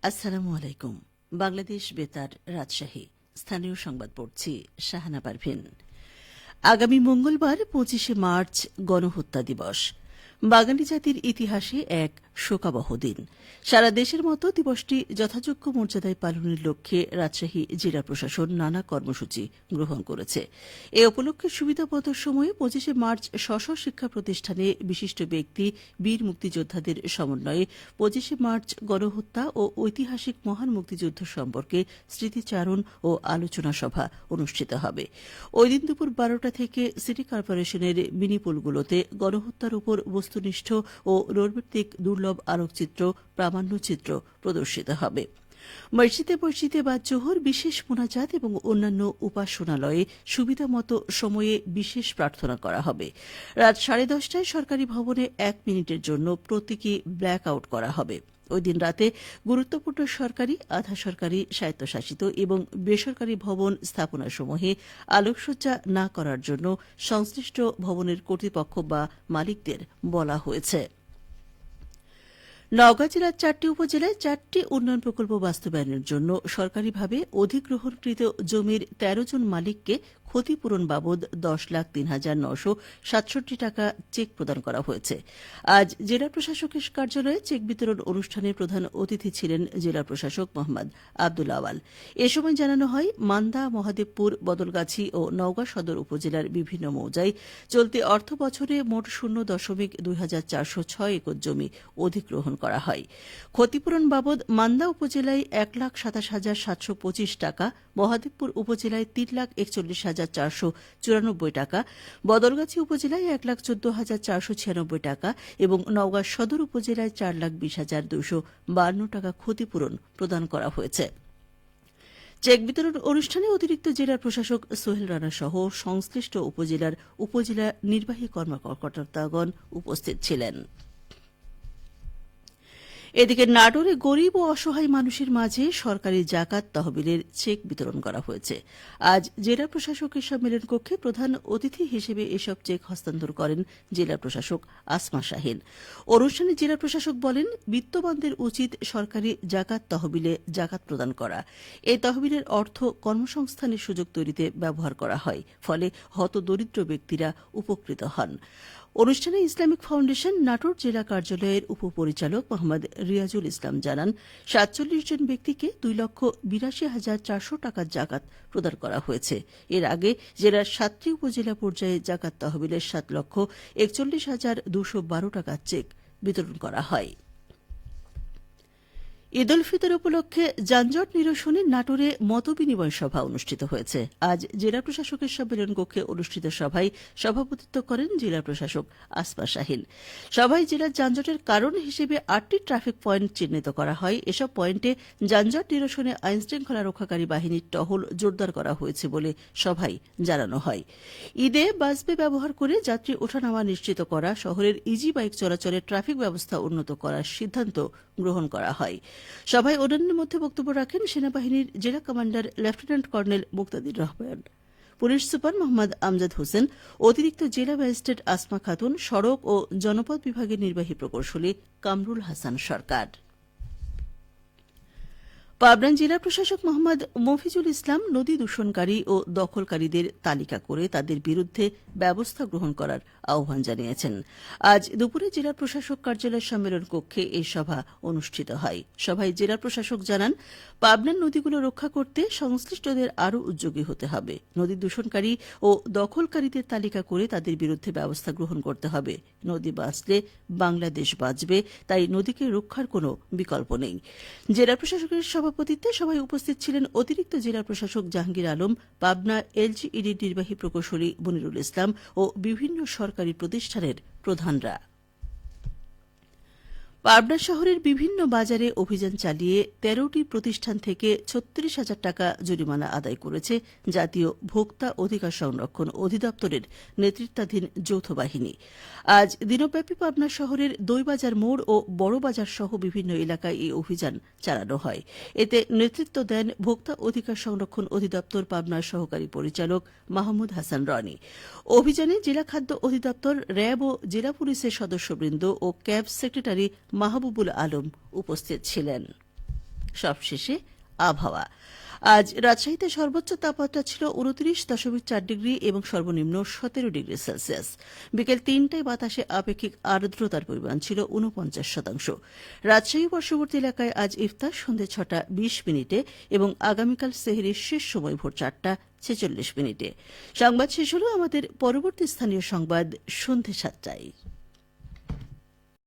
আসসালামু আলাইকুম। বাংলাদেশ বেতার, রাজশাহী। স্থানীয় সংবাদ পড়ছি শাহানা পারভিন। আগামী মঙ্গলবার ২৫শে মার্চ গণহত্যা দিবস। বাঙালি জাতির ইতিহাসে এক শোকাবহ দিন। সারা দেশের মতো দিবসটি যথাযোগ্য মর্যাদায় পালনের লক্ষ্যে রাজশাহী জেলা প্রশাসন নানা কর্মসূচি গ্রহণ করেছে। এ উপলক্ষে সুবিধাবদ্ধ সময়ে ২৫শে মার্চ স্ব শিক্ষা প্রতিষ্ঠানে বিশিষ্ট ব্যক্তি, বীর মুক্তিযোদ্ধাদের সমন্বয়ে ২৫শে মার্চ গণহত্যা ও ঐতিহাসিক মহান মুক্তিযুদ্ধ সম্পর্কে স্মৃতিচারণ ও আলোচনা সভা অনুষ্ঠিত হবে। ওই দিন দুপুর ১২টা থেকে সিটি কর্পোরেশনের মিনিপুলগুলোতে গণহত্যার উপর বস্তুনিষ্ঠ ও রোলভিত্তিক দুর্লভ আলোকচিত্র, প্রামাণ্যচিত্র প্রদর্শিত হবে। মসজিদে মসজিদে বা জোহর, বিশেষ মোনাজাত এবং অন্যান্য উপাসনালয়ে সুবিধামতো সময়ে বিশেষ প্রার্থনা করা হবে। রাত ১০:৩০টায় সরকারি ভবনে ১ মিনিটের জন্য প্রতীকী ব্ল্যাক আউট করা হবে। ওই দিন রাতে গুরুত্বপূর্ণ সরকারি, আধা সরকারি, স্বায়ত্তশাসিত এবং বেসরকারি ভবন স্থাপনাসমূহে আলোকসজ্জা না করার জন্য সংশ্লিষ্ট ভবনের কর্তৃপক্ষ বা মালিকদের বলা হয়েছে। নওগাঁ জেলার ৪টি উপজেলায় ৪টি উন্নয়ন প্রকল্প বাস্তবায়নের জন্য সরকারিভাবে অধিগ্রহণকৃত জমির ১৩ জন মালিককে ক্ষতিপূরণ বাবদ ১০,০৩,৯৬৭ টাকা চেক প্রদান করা হয়েছে। আজ জেলা প্রশাসকের কার্যালয়ে চেক বিতরণ অনুষ্ঠানে প্রধান অতিথি ছিলেন জেলা প্রশাসক মোহাম্মদ আব্দুল আওয়াল। এ সময় জানানো হয়, মান্দা, মহাদেবপুর, বদলগাছি ও নওগাঁ সদর উপজেলার বিভিন্ন মৌজায় চলতি অর্থ বছরে মোট ০.২৪০৬ একর জমি অধিগ্রহণ করা হয়। ক্ষতিপূরণ বাবদ মান্দা উপজেলায় ১,২৭,৭২৫ টাকা, মহাদেবপুর উপজেলায় ৩,৪১,৪৯৪ টাকা, বদলগাছি উপজেলায় ১,১৪,৪৯৬ টাকা এবং নওগাঁ সদর উপজেলায় ৪,২০,২৫২ টাকা ক্ষতিপূরণ প্রদান করা হয়েছে। চেক বিতরণ অনুষ্ঠানে অতিরিক্ত জেলা প্রশাসক সোহেল রানা সহ সংশ্লিষ্ট উপজেলার উপজেলা নির্বাহী কর্মকর্তাগণ উপস্থিত ছিলেন। এদিকে নাটোরে গরিব ও অসহায় মানুষের মাঝে সরকারি জাকাত তহবিলের চেক বিতরণ করা হয়েছে। আজ জেলা প্রশাসকের সম্মেলন কক্ষে প্রধান অতিথি হিসেবে এসব চেক হস্তান্তর করেন জেলা প্রশাসক আসমা শাহীন। অনুষ্ঠানে জেলা প্রশাসক বলেন, বিত্তবানদের উচিত সরকারি জাকাত তহবিলে জাকাত প্রদান করা। এই তহবিলের অর্থ কর্মসংস্থানের সুযোগ তৈরিতে ব্যবহার করা হয়, ফলে হতদরিদ্র ব্যক্তিরা উপকৃত হন। অনুষ্ঠানে ইসলামিক ফাউন্ডেশন নাটোর জেলা কার্যালয়ের উপপরিচালক মোহাম্মদ রিয়াজুল ইসলাম জানান, ৪৭ জন ব্যক্তিকে ২,৮২,৪০০ টাকার জাকাত প্রদান করা হয়েছে। এর আগে জেলার ৭টি উপজেলা পর্যায়ে জাকাত তহবিলের ৭,৪১,২১২ টাকার চেক বিতরণ করা হয়। ঈদ উল ফিতর উপলক্ষে যানজট নিরসনে নাটোরে মতবিনিময় সভা অনুষ্ঠিত হয়েছে। আজ জেলা প্রশাসকের সম্মেলন কক্ষে অনুষ্ঠিত সভায় সভাপতিত্ব করেন জেলা প্রশাসক আসমা শাহীন। সভায় জেলার যানজটের কারণ হিসেবে ৮টি ট্রাফিক পয়েন্ট চিহ্নিত করা হয়। এসব পয়েন্টে যানজট নিরসনে আইনশৃঙ্খলা রক্ষাকারী বাহিনীর টহল জোরদার করা হয়েছে বলে সভায় জানানো হয়। ঈদে বাসবে ব্যবহার করে যাত্রী ওঠানামা নিশ্চিত করা, শহরের ইজি বাইক চলাচলের ট্রাফিক ব্যবস্থা উন্নত করার সিদ্ধান্ত গ্রহণ করা হয়। সভায় অন্যান্যের মধ্যে বক্তব্য রাখেন সেনাবাহিনীর জেলা কমান্ডার লেফটেন্যান্ট কর্নেল মুক্তাদির রহমান, পুলিশ সুপার মোহাম্মদ আমজাদ হোসেন, অতিরিক্ত জেলা ম্যাজিস্ট্রেট আসমা খাতুন, সড়ক ও জনপথ বিভাগের নির্বাহী প্রকৌশলী কামরুল হাসান সরকার। পাবনা জেলা প্রশাসক মোহাম্মদ মফিজুল ইসলাম নদী দূষণকারী ও দখলকারীদের তালিকা করে তাদের বিরুদ্ধে ব্যবস্থা গ্রহণ করার আহ্বান জানিয়েছেন। আজ দুপুরে জেলা প্রশাসক কার্যালয় সম্মেলন কক্ষে এই সভা অনুষ্ঠিত হয়। সভায় জেলা প্রশাসক জানান, পাবনার নদীগুলো রক্ষা করতে সংশ্লিষ্টদের আরও উদ্যোগী হতে হবে। নদী দূষণকারী ও দখলকারীদের তালিকা করে তাদের বিরুদ্ধে ব্যবস্থা গ্রহণ করতে হবে। নদী বাঁচলে বাংলাদেশ বাঁচবে, তাই নদীকে রক্ষার কোনো বিকল্প নেই। জেলা প্রশাসকের সভাপতিত্বে সভায় উপস্থিত ছিলেন অতিরিক্ত জেলা প্রশাসক জাহাঙ্গীর আলম, পাবনা এলজিইডির নির্বাহী প্রকৌশলী মনিরুল ইসলাম ও বিভিন্ন সরকারি প্রতিষ্ঠানের প্রধানরা। পাবনা শহরের বিভিন্ন বাজারে অভিযান চালিয়ে ১৩টি প্রতিষ্ঠান থেকে ৩৬,০০০ টাকা জরিমানা আদায় করেছে জাতীয় ভোক্তা অধিকার সংরক্ষণ অধিদপ্তরের নেতৃত্বাধীন যৌথ বাহিনী। আজ দিনব্যাপী পাবনা শহরের দইবাজার মোড় ও বড়বাজার সহ বিভিন্ন এলাকায় এই অভিযান চালানো হয়। এতে নেতৃত্ব দেন ভোক্তা অধিকার সংরক্ষণ অধিদপ্তর পাবনার সহকারী পরিচালক মাহমুদ হাসান রনি। অভিযানে জেলা খাদ্য অধিদপ্তর, র্যাব ও জেলা পুলিশের সদস্যবৃন্দ ও ক্যাব সেক্রেটারি মাহবুবুল আলম উপস্থিত ছিলেন। সবশেষে আবহাওয়া। আজ রাজশাহীতে সর্বোচ্চ তাপমাত্রা ছিল 29.4 ডিগ্রি এবং সর্বনিম্ন 17 ডিগ্রি সেলসিয়াস। বিকেল 3টায় বাতাসে আপেক্ষিক আর্দ্রতার পরিমাণ ছিল 49%। রাজশাহী পার্শ্ববর্তী এলাকায় আজ ইফতার সন্ধ্যে 6:20 এবং আগামীকাল সেহরির শেষ সময় ভোর 4:46। সংবাদ শেষ হল। আমাদের পরবর্তী স্থানীয় সংবাদ সন্ধ্যে 7টায়।